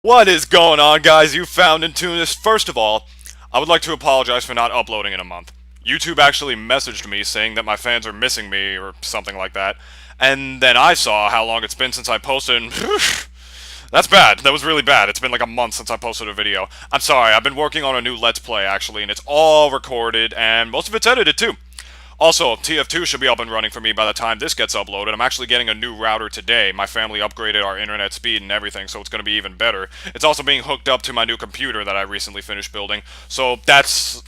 What is going on, guys? You found and tuned this. First of all, I would like to apologize for not uploading in a month. YouTube actually messaged me saying that my fans are missing me or something like that. And then I saw how long it's been since I posted and that's bad. That was really bad. It's been like a month since I posted a video. I'm sorry, I've been working on a new Let's Play actually, and it's all recorded and most of it's edited too. Also, TF2 should be up and running for me by the time this gets uploaded. I'm actually getting a new router today. My family upgraded our internet speed and everything, so it's going to be even better. It's also being hooked up to my new computer that I recently finished building, so there's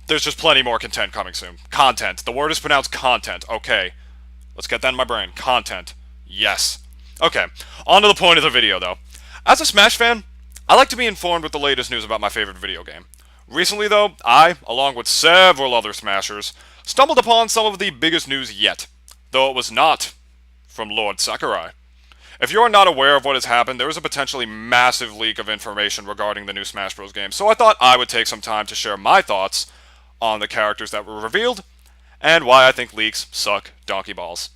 just plenty more content coming soon. Content. The word is pronounced content. Okay. Let's get that in my brain. Content. Yes. Okay. On to the point of the video, though. As a Smash fan, I like to be informed with the latest news about my favorite video game. Recently, though, I, along with several other Smashers, stumbled upon some of the biggest news yet, though it was not from Lord Sakurai. If you're not aware of what has happened, there is a potentially massive leak of information regarding the new Smash Bros. Game, so I thought I would take some time to share my thoughts on the characters that were revealed, and why I think leaks suck donkey balls.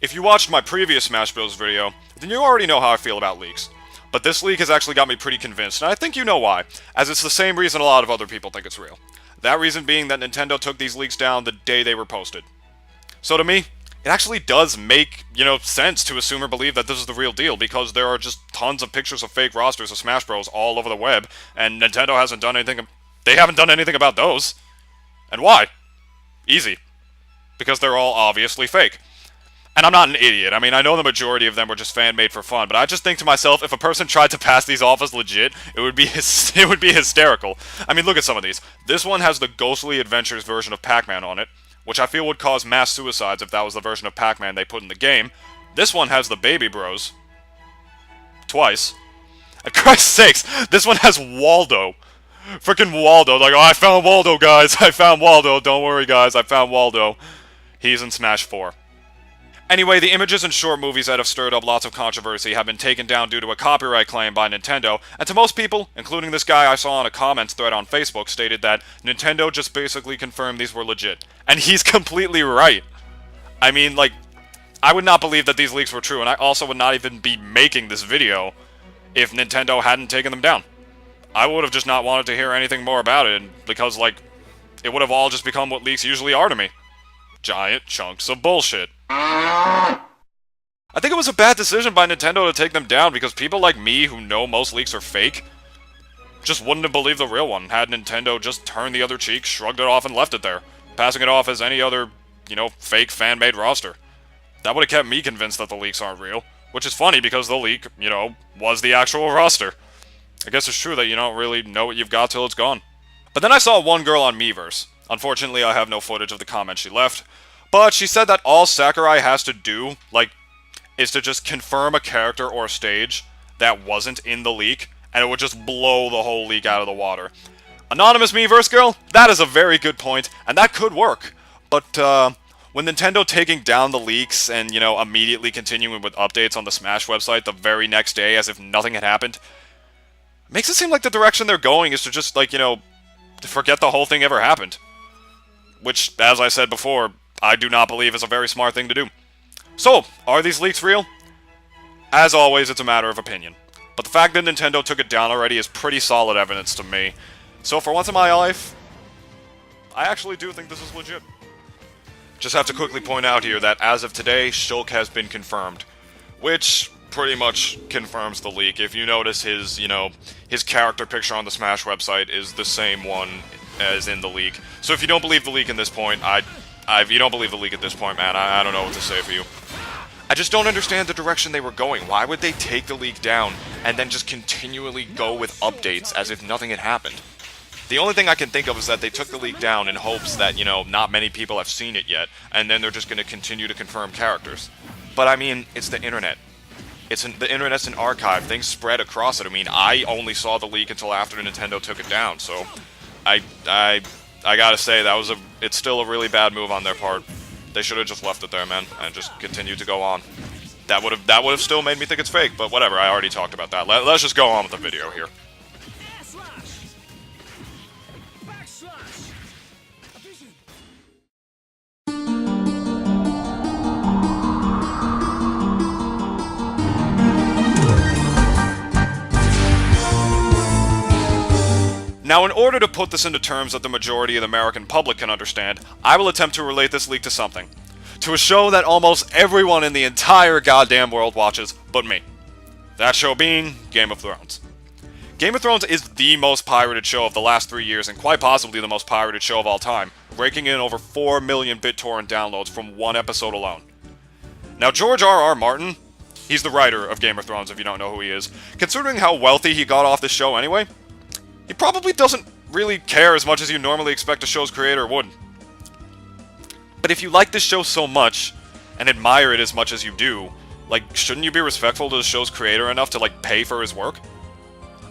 If you watched my previous Smash Bros. Video, then you already know how I feel about leaks. But this leak has actually got me pretty convinced, and I think you know why, as it's the same reason a lot of other people think it's real. That reason being that Nintendo took these leaks down the day they were posted. So to me, it actually does make, sense to assume or believe that this is the real deal, because there are just tons of pictures of fake rosters of Smash Bros. All over the web, and Nintendo hasn't done anything, they haven't done anything about those. And why? Easy. Because they're all obviously fake. And I'm not an idiot. I mean, I know the majority of them were just fan-made for fun, but I just think to myself, if a person tried to pass these off as legit, it would be hysterical. I mean, look at some of these. This one has the Ghostly Adventures version of Pac-Man on it, which I feel would cause mass suicides if that was the version of Pac-Man they put in the game. This one has the Baby Bros. Twice. And Christ's sakes, this one has Waldo. Frickin' Waldo. Like, oh, I found Waldo, guys. I found Waldo. Don't worry, guys. I found Waldo. He's in Smash 4. Anyway, the images and short movies that have stirred up lots of controversy have been taken down due to a copyright claim by Nintendo, and to most people, including this guy I saw on a comments thread on Facebook, stated that Nintendo just basically confirmed these were legit. And he's completely right. I mean, like, I would not believe that these leaks were true, and I also would not even be making this video if Nintendo hadn't taken them down. I would have just not wanted to hear anything more about it, because, like, it would have all just become what leaks usually are to me. Giant chunks of bullshit. I think it was a bad decision by Nintendo to take them down, because people like me, who know most leaks are fake, just wouldn't have believed the real one had Nintendo just turned the other cheek, shrugged it off, and left it there, passing it off as any other, fake fan-made roster. That would have kept me convinced that the leaks aren't real, which is funny because the leak, was the actual roster. I guess it's true that you don't really know what you've got till it's gone. But then I saw one girl on Miiverse. Unfortunately, I have no footage of the comment she left, but she said that all Sakurai has to do, is to just confirm a character or a stage that wasn't in the leak, and it would just blow the whole leak out of the water. Anonymous Miiverse girl, that is a very good point, and that could work. But, when Nintendo taking down the leaks and, immediately continuing with updates on the Smash website the very next day as if nothing had happened, makes it seem like the direction they're going is to just, to forget the whole thing ever happened. Which, as I said before, I do not believe is a very smart thing to do. So, are these leaks real? As always, it's a matter of opinion. But the fact that Nintendo took it down already is pretty solid evidence to me. So for once in my life, I actually do think this is legit. Just have to quickly point out here that as of today, Shulk has been confirmed. Which pretty much confirms the leak. If you notice his, his character picture on the Smash website is the same one as in the leak. So if you don't believe the leak in this point, if you don't believe the leak at this point, man, I don't know what to say for you. I just don't understand the direction they were going. Why would they take the leak down and then just continually go with updates as if nothing had happened? The only thing I can think of is that they took the leak down in hopes that, not many people have seen it yet, and then they're just going to continue to confirm characters. But I mean, it's the internet. The internet's an archive. Things spread across it. I mean, I only saw the leak until after Nintendo took it down, so I gotta say, it's still a really bad move on their part. They should have just left it there, man, and just continued to go on. That would have still made me think it's fake, but whatever, I already talked about that. Let's just go on with the video here. Backslash. A vision. Now, in order to put this into terms that the majority of the American public can understand, I will attempt to relate this leak to something. To a show that almost everyone in the entire goddamn world watches, but me. That show being Game of Thrones. Game of Thrones is the most pirated show of the last 3 years, and quite possibly the most pirated show of all time, raking in over 4 million BitTorrent downloads from one episode alone. Now, George R.R. Martin, he's the writer of Game of Thrones if you don't know who he is, considering how wealthy he got off this show anyway, he probably doesn't really care as much as you normally expect a show's creator would. But if you like this show so much, and admire it as much as you do, like, shouldn't you be respectful to the show's creator enough to, like, pay for his work?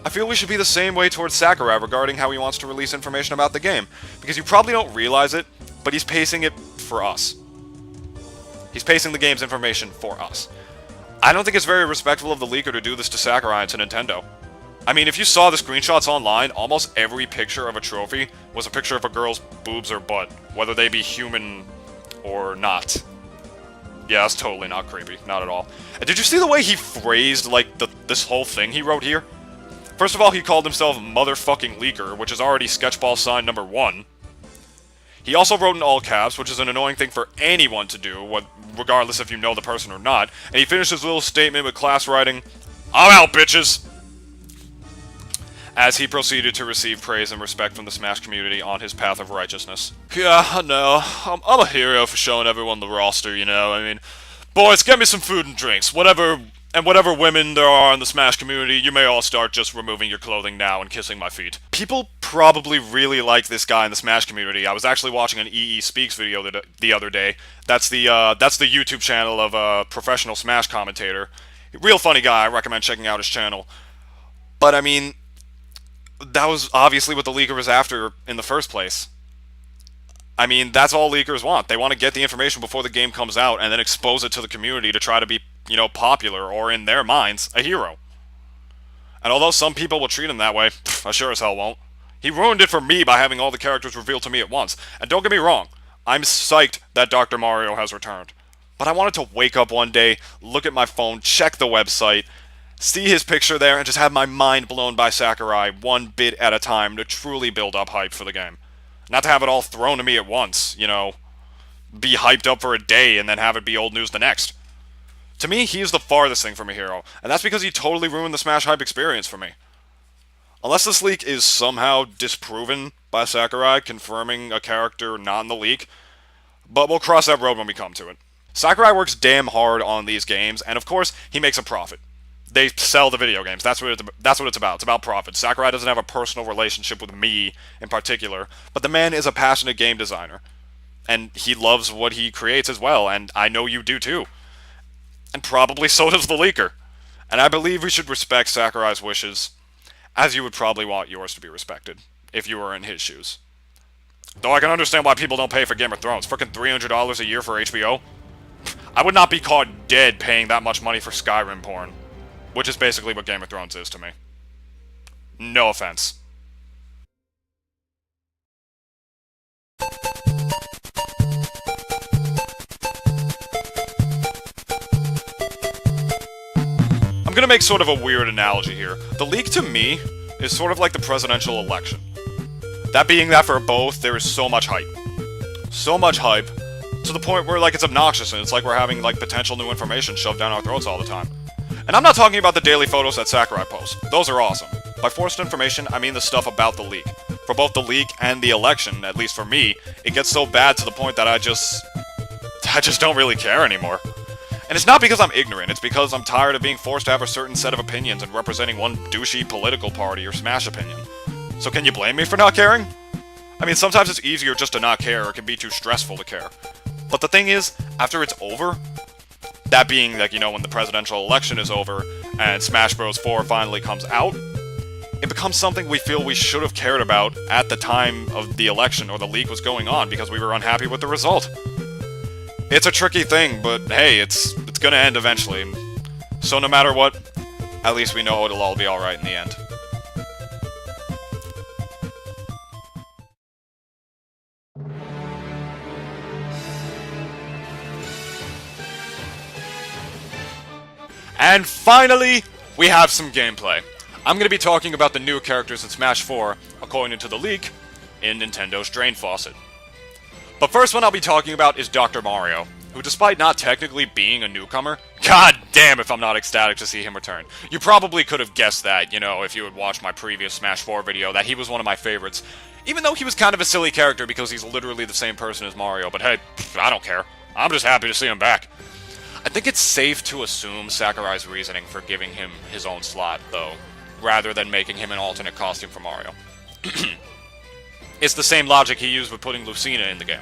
I feel we should be the same way towards Sakurai regarding how he wants to release information about the game, because you probably don't realize it, but he's pacing it for us. He's pacing the game's information for us. I don't think it's very respectful of the leaker to do this to Sakurai and to Nintendo. I mean, if you saw the screenshots online, almost every picture of a trophy was a picture of a girl's boobs or butt, whether they be human or not. Yeah, that's totally not creepy, not at all. And did you see the way he phrased, like, this whole thing he wrote here? First of all, he called himself Motherfucking Leaker, which is already sketchball sign number 1. He also wrote in all caps, which is an annoying thing for anyone to do, regardless if you know the person or not, and he finished his little statement with class writing, "I'm out, bitches!" as he proceeded to receive praise and respect from the Smash community on his path of righteousness. Yeah, I know. I'm a hero for showing everyone the roster, you know. I mean, boys, get me some food and drinks. Whatever women there are in the Smash community, you may all start just removing your clothing now and kissing my feet. People probably really like this guy in the Smash community. I was actually watching an EE Speaks video the other day. That's the YouTube channel of a professional Smash commentator. Real funny guy. I recommend checking out his channel. But I mean, that was obviously what the leaker was after in the first place. I mean, that's all leakers want. They want to get the information before the game comes out and then expose it to the community to try to be, you know, popular, or in their minds, a hero. And although some people will treat him that way, I sure as hell won't. He ruined it for me by having all the characters revealed to me at once. And don't get me wrong, I'm psyched that Dr. Mario has returned. But I wanted to wake up one day, look at my phone, check the website, see his picture there, and just have my mind blown by Sakurai one bit at a time to truly build up hype for the game. Not to have it all thrown to me at once, you know, be hyped up for a day and then have it be old news the next. To me, he is the farthest thing from a hero, and that's because he totally ruined the Smash hype experience for me. Unless this leak is somehow disproven by Sakurai, confirming a character not in the leak, but we'll cross that road when we come to it. Sakurai works damn hard on these games, and of course, he makes a profit. They sell the video games. That's what it's about. It's about profit. Sakurai doesn't have a personal relationship with me in particular, but the man is a passionate game designer. And he loves what he creates as well, and I know you do too. And probably so does the leaker. And I believe we should respect Sakurai's wishes, as you would probably want yours to be respected, if you were in his shoes. Though I can understand why people don't pay for Game of Thrones. Frickin' $300 a year for HBO? I would not be caught dead paying that much money for Skyrim porn. Which is basically what Game of Thrones is to me. No offense. I'm gonna make sort of a weird analogy here. The leak to me is sort of like the presidential election. That being that for both, there is so much hype. So much hype, to the point where, like, it's obnoxious and it's like we're having, like, potential new information shoved down our throats all the time. And I'm not talking about the daily photos that Sakurai posts. Those are awesome. By forced information, I mean the stuff about the leak. For both the leak and the election, at least for me, it gets so bad to the point that I just don't really care anymore. And it's not because I'm ignorant, it's because I'm tired of being forced to have a certain set of opinions and representing one douchey political party or Smash opinion. So can you blame me for not caring? I mean, sometimes it's easier just to not care, or it can be too stressful to care. But the thing is, after it's over, that being, like, you know, when the presidential election is over and Smash Bros. 4 finally comes out, it becomes something we feel we should have cared about at the time of the election or the leak was going on because we were unhappy with the result. It's a tricky thing, but hey, it's gonna end eventually. So no matter what, at least we know it'll all be alright in the end. And finally, we have some gameplay. I'm going to be talking about the new characters in Smash 4, according to the leak, in Nintendo's Drain Faucet. But first one I'll be talking about is Dr. Mario, who despite not technically being a newcomer, god damn if I'm not ecstatic to see him return. You probably could have guessed that, you know, if you had watched my previous Smash 4 video, that he was one of my favorites. Even though he was kind of a silly character because he's literally the same person as Mario, but hey, I don't care. I'm just happy to see him back. I think it's safe to assume Sakurai's reasoning for giving him his own slot, though, rather than making him an alternate costume for Mario. It's the same logic he used with putting Lucina in the game.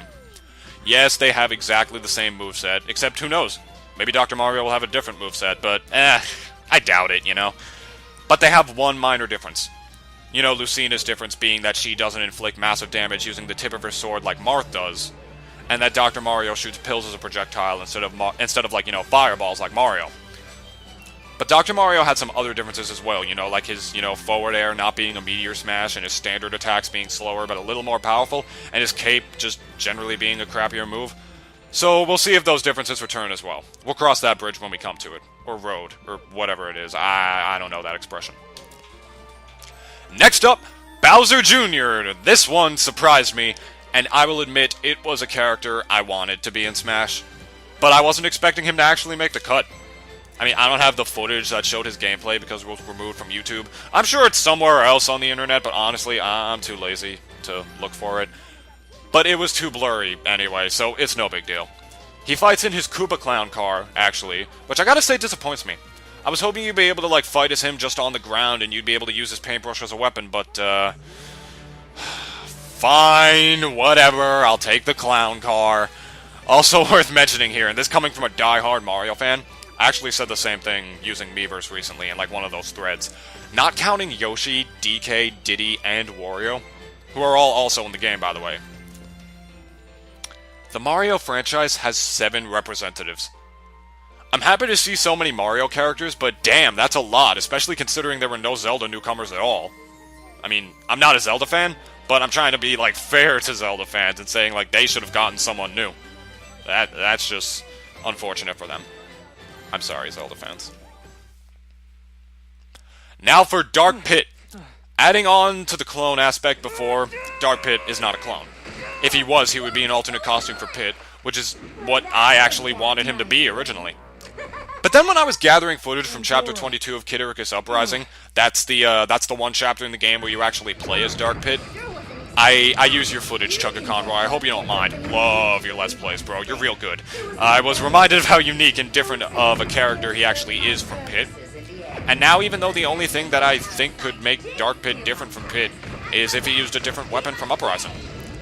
Yes, they have exactly the same moveset, except who knows? Maybe Dr. Mario will have a different moveset, but I doubt it, you know? But they have one minor difference. You know, Lucina's difference being that she doesn't inflict massive damage using the tip of her sword like Marth does, and that Dr. Mario shoots pills as a projectile instead of like, you know, fireballs like Mario. But Dr. Mario had some other differences as well, you know, like his, you know, forward air not being a meteor smash, and his standard attacks being slower but a little more powerful, and his cape just generally being a crappier move. So we'll see if those differences return as well. We'll cross that bridge when we come to it. Or road, or whatever it is. I don't know that expression. Next up, Bowser Jr. This one surprised me, and I will admit it was a character I wanted to be in Smash. But I wasn't expecting him to actually make the cut. I mean, I don't have the footage that showed his gameplay because it was removed from YouTube. I'm sure it's somewhere else on the internet, but honestly, I'm too lazy to look for it. But it was too blurry anyway, so it's no big deal. He fights in his Koopa Clown car, actually, which I gotta say disappoints me. I was hoping you'd be able to, like, fight as him just on the ground and you'd be able to use his paintbrush as a weapon, but, fine, whatever, I'll take the clown car. Also worth mentioning here, and this coming from a die-hard Mario fan, I actually said the same thing using Miiverse recently in, like, one of those threads. Not counting Yoshi, DK, Diddy, and Wario, who are all also in the game, by the way. The Mario franchise has 7 representatives. I'm happy to see so many Mario characters, but damn, that's a lot, especially considering there were no Zelda newcomers at all. I mean, I'm not a Zelda fan, but I'm trying to be, like, fair to Zelda fans and saying, like, they should have gotten someone new. That's just unfortunate for them. I'm sorry, Zelda fans. Now for Dark Pit. Adding on to the clone aspect before, Dark Pit is not a clone. If he was, he would be an alternate costume for Pit, which is what I actually wanted him to be originally. But then when I was gathering footage from Chapter 22 of Kid Icarus Uprising, that's the one chapter in the game where you actually play as Dark Pit, I use your footage, Chugga Conroy. I hope you don't mind. Love your Let's Plays, bro. You're real good. I was reminded of how unique and different of a character he actually is from Pit. And now, even though the only thing that I think could make Dark Pit different from Pit is if he used a different weapon from Uprising.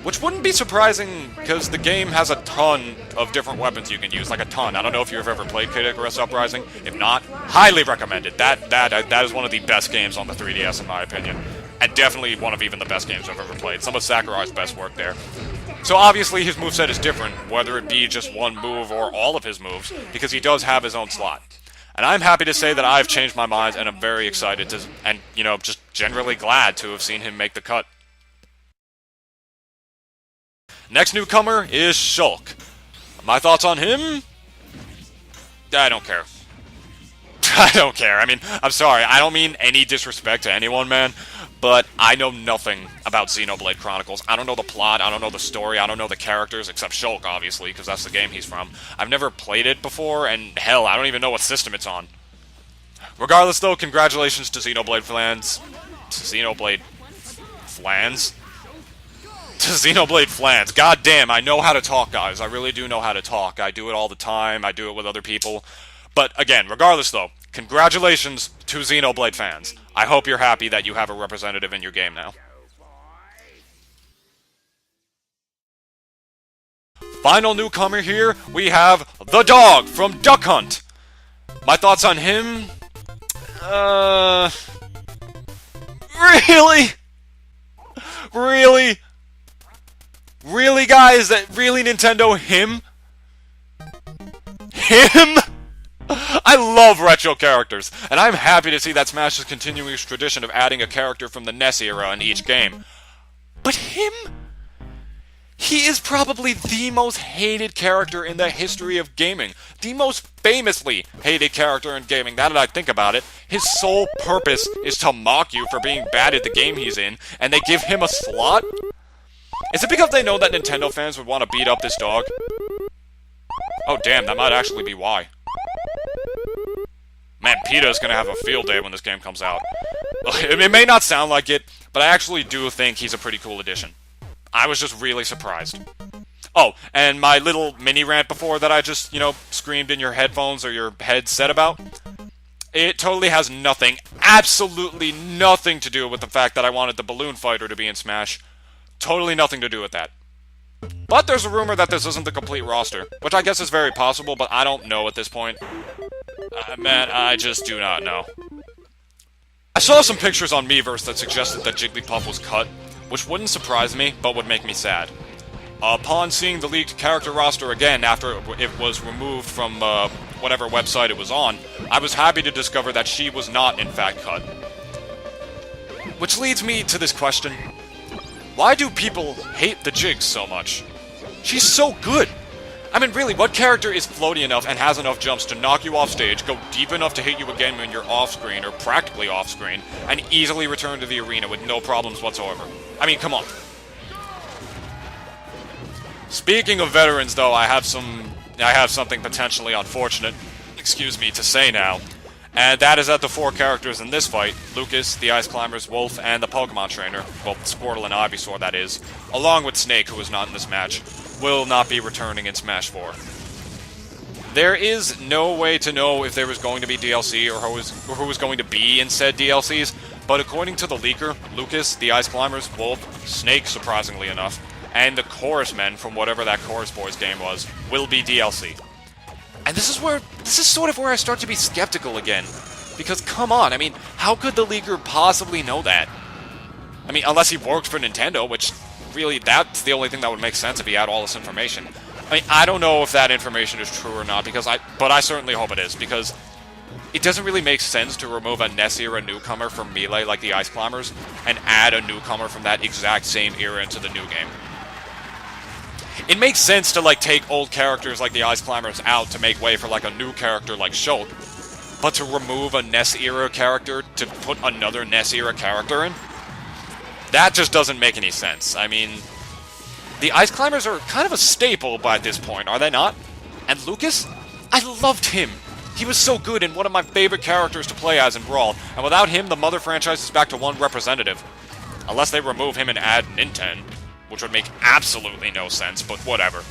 Which wouldn't be surprising, because the game has a ton of different weapons you can use, like a ton. I don't know if you've ever played Kid Icarus Uprising. If not, highly recommend it. That is one of the best games on the 3DS, in my opinion. And definitely one of even the best games I've ever played. Some of Sakurai's best work there. So obviously his moveset is different, whether it be just one move or all of his moves, because he does have his own slot. And I'm happy to say that I've changed my mind, and I'm very excited to, and, you know, just generally glad to have seen him make the cut. Next newcomer is Shulk. My thoughts on him? I don't care. I don't care. I mean, I'm sorry. I don't mean any disrespect to anyone, man. But I know nothing about Xenoblade Chronicles. I don't know the plot, I don't know the story, I don't know the characters, except Shulk, obviously, because that's the game he's from. I've never played it before, and hell, I don't even know what system it's on. Regardless, though, congratulations to Xenoblade Flans. To Xenoblade Flans? To Xenoblade Flans. God damn, I know how to talk, guys. I really do know how to talk. I do it all the time, I do it with other people. But, again, regardless, though, congratulations to Xenoblade fans. I hope you're happy that you have a representative in your game now. Final newcomer here, we have the dog from Duck Hunt. My thoughts on him? Really? Really? Really, guys? Really, Nintendo? Him? Him? I love retro characters, and I'm happy to see that Smash is continuing its tradition of adding a character from the NES era in each game. But him? He is probably the most hated character in the history of gaming. The most famously hated character in gaming, now that I think about it. His sole purpose is to mock you for being bad at the game he's in, and they give him a slot? Is it because they know that Nintendo fans would want to beat up this dog? Oh damn, that might actually be why. Man, PETA's gonna have a field day when this game comes out. It may not sound like it, but I actually do think he's a pretty cool addition. I was just really surprised. Oh, and my little mini rant before that I just, screamed in your headphones or your headset about, it totally has nothing, absolutely nothing to do with the fact that I wanted the balloon fighter to be in Smash. Totally nothing to do with that. But there's a rumor that this isn't the complete roster, which I guess is very possible, but I don't know at this point. Man, I just do not know. I saw some pictures on Miiverse that suggested that Jigglypuff was cut, which wouldn't surprise me, but would make me sad. Upon seeing the leaked character roster again after it was removed from whatever website it was on, I was happy to discover that she was not in fact cut. Which leads me to this question. Why do people hate the Jiggs so much? She's so good! I mean, really, what character is floaty enough and has enough jumps to knock you off stage, go deep enough to hit you again when you're off-screen, or practically off-screen, and easily return to the arena with no problems whatsoever? I mean, come on. Speaking of veterans, though, I have something potentially unfortunate, to say now. And that is that the 4 characters in this fight, Lucas, the Ice Climbers, Wolf, and the Pokemon Trainer, well, Squirtle and Ivysaur, that is, along with Snake, who is not in this match, will not be returning in Smash 4. There is no way to know if there was going to be DLC or who was going to be in said DLCs, but according to the leaker, Lucas, the Ice Climbers, Wolf, Snake, surprisingly enough, and the Chorus Men from whatever that Chorus Boys game was, will be DLC. And this is sort of where I start to be skeptical again. Because, come on, I mean, how could the leaker possibly know that? I mean, unless he worked for Nintendo, which, really, that's the only thing that would make sense if he had all this information. I mean, I don't know if that information is true or not, but I certainly hope it is, because it doesn't really make sense to remove a NES era newcomer from Melee like the Ice Climbers, and add a newcomer from that exact same era into the new game. It makes sense to, take old characters like the Ice Climbers out to make way for, a new character like Shulk. But to remove a NES-era character to put another NES-era character in? That just doesn't make any sense. I mean, the Ice Climbers are kind of a staple by this point, are they not? And Lucas? I loved him! He was so good and one of my favorite characters to play as in Brawl, and without him, the Mother franchise is back to one representative. Unless they remove him and add Ninten, which would make absolutely no sense, but whatever.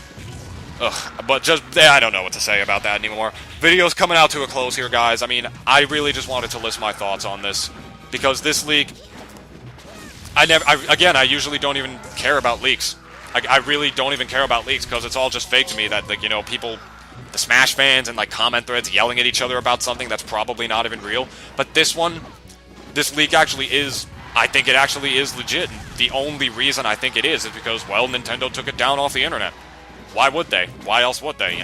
Ugh, but I don't know what to say about that anymore. Video's coming out to a close here, guys. I mean, I really just wanted to list my thoughts on this, because this leak, I usually don't even care about leaks. I really don't even care about leaks, because it's all just fake to me that, people, the Smash fans and, comment threads yelling at each other about something that's probably not even real. But this leak actually is, I think it actually is legit. The only reason I think it is because, well, Nintendo took it down off the internet. Why would they? Why else would they,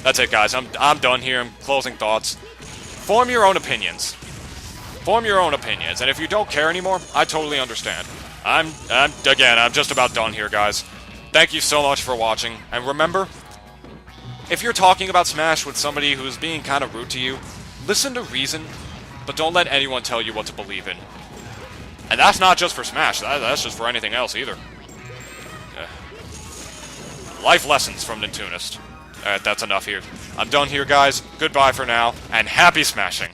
That's it, guys. I'm done here. Closing thoughts. Form your own opinions. Form your own opinions. And if you don't care anymore, I totally understand. I'm just about done here, guys. Thank you so much for watching. And remember, if you're talking about Smash with somebody who's being kind of rude to you, listen to reason, but don't let anyone tell you what to believe in. And that's not just for Smash, that's just for anything else either. Life lessons from Nintoonist. Alright, that's enough here. I'm done here, guys. Goodbye for now, and happy smashing!